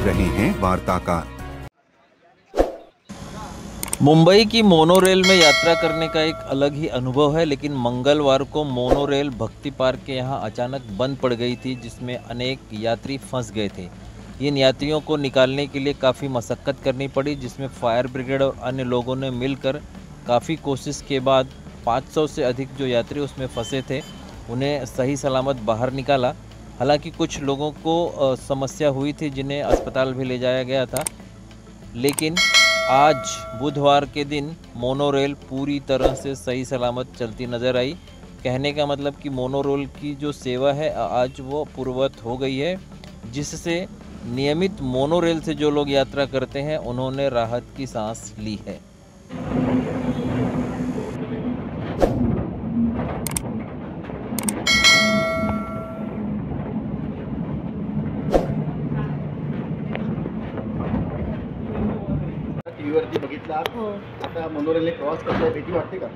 रहे हैं वार्ताकार। मुंबई की मोनोरेल में यात्रा करने का एक अलग ही अनुभव है, लेकिन मंगलवार को मोनोरेल भक्ति पार्क के यहाँ अचानक बंद पड़ गई थी, जिसमें अनेक यात्री फंस गए थे। इन यात्रियों को निकालने के लिए काफ़ी मशक्क़त करनी पड़ी, जिसमें फायर ब्रिगेड और अन्य लोगों ने मिलकर काफ़ी कोशिश के बाद 500 से अधिक जो यात्री उसमें फंसे थे उन्हें सही सलामत बाहर निकाला। हालांकि कुछ लोगों को समस्या हुई थी, जिन्हें अस्पताल भी ले जाया गया था, लेकिन आज बुधवार के दिन मोनोरेल पूरी तरह से सही सलामत चलती नज़र आई। कहने का मतलब कि मोनोरेल की जो सेवा है आज वो पूर्ववत हो गई है, जिससे नियमित मोनोरेल से जो लोग यात्रा करते हैं उन्होंने राहत की सांस ली है। टीव्हीवरती बघितला हो, आता मोनोरेलने प्रवास करताय, भीती वाटते का?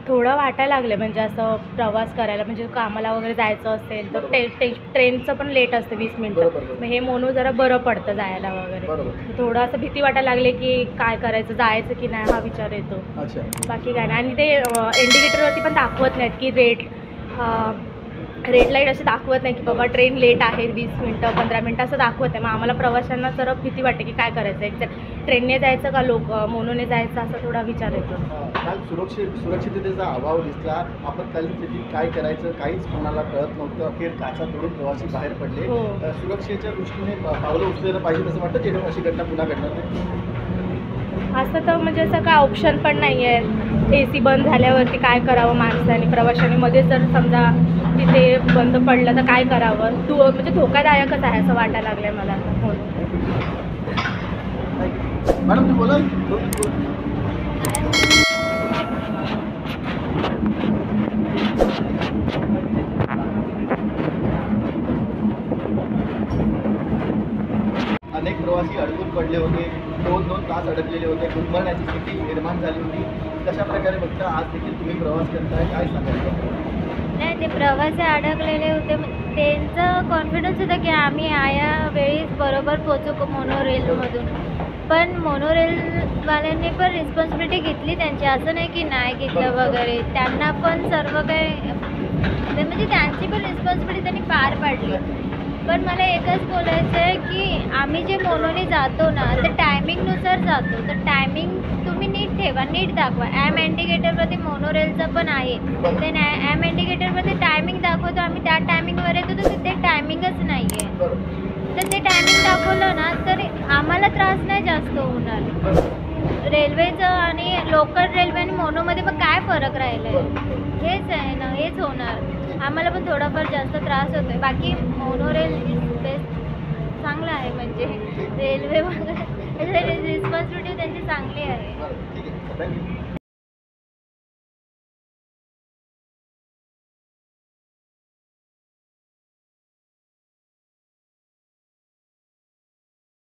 थोडं वाटायला लागलं. म्हणजे असं प्रवास करायला, म्हणजे कामाला वगैरे जायचं असेल तर ट्रेनचं पण लेट असतं 20 मिनिटं. बरोबर. मग हे मोनो जरा बरं पडतं जायला वगैरे. बरोबर. थोडं असं भीती वाटायला लागले की काय करायचं, जायचं की नाही हा विचार येतो. अच्छा. बाकी काय नाही. आणि ते इंडिकेटरवरती पण दाखवत नाहीत की रेड लाईट असे दाखवत नाही की बाबा ट्रेन लेट आहे 20 मिनिटं 15 मिनिटं असं दाखवत आहे. मग आम्हाला प्रवाशांना जरा भीती वाटते की काय करायचं, एक ट्रेनने जायचं का मोनोने जायचं, असा थोडा विचार येतो. काल सुरक्षिततेचा अभाव दिसला. आपत्कालीन स्थितीत काय करायचं काहीच कोणाला कळत नव्हतं. अखेर काचा तोडून प्रवासी बाहेर पडले. हो. सुरक्षेच्या दृष्टीने पावलं उचलायला पाहिजे असं वाटतं, जेणेकरून अशी घटना पुन्हा घडणार नाही. असं तर म्हणजे असं काय ऑप्शन पण नाही आहे. AC बंद झाल्यावरती काय करावं माणसाने, प्रवाशांनी मध्ये जर समजा तिथे बंद पडलं तर काय करावं, म्हणजे धोकादायकच आहे असं वाटायला लागलं आहे मला. हो. मॅडम तुम्ही बोला. अनेक प्रवासी अडकून पडले होते, 2-2 तास अडकलेले होते, गुदमरण्याची स्थिती निर्माण झाली होती. कशा प्रकारे बघता आज देखील तुम्ही प्रवास करताय, काय सांगायचं? नाही, ते प्रवासी अडकलेले होते, त्यांचं कॉन्फिडन्स होता की आम्ही आया वेळीच बरोबर पोचू मोनोरेलमधून. पण मोनोरेलवाल्यांनी पण रिस्पॉन्सिबिलिटी घेतली त्यांची, असं नाही की नाही घेतलं वगैरे. त्यांना पण सर्व काही म्हणजे त्यांची पण रिस्पॉन्सिबिलिटी त्यांनी पार पाडली. पण मला एकच बोलायचं आहे की आम्ही जे मोनोने जातो ना तर टायमिंगनुसार जातो, तर टायमिंग तुम्ही नीट ठेवा, नीट दाखवा. ॲम इंडिकेटरवरती मोनोरेलचं पण आहे, ते ॲम इंडिकेटरवरती टायमिंग दाखवतो, आम्ही त्या टायमिंगवर येतो, तर ते टायमिंगच नाही आहे. तर ते टायमिंग दाखवलं ना तर आम्हाला त्रास नाही जास्त होणार. रेल्वेचं आणि लोकल रेल्वे आणि मोनोमध्ये मग काय फरक राहिला आहे? हेच आहे ना, हेच होणार. आम्हाला पण थोडाफार जास्त त्रास होतो आहे. बाकी मोनोरेल बेस्ट चांगलं आहे, म्हणजे रेल्वे वगैरे रिस्पॉन्सिबिलिटी त्यांची चांगली आहे. ठीक आहे, थँक्यू.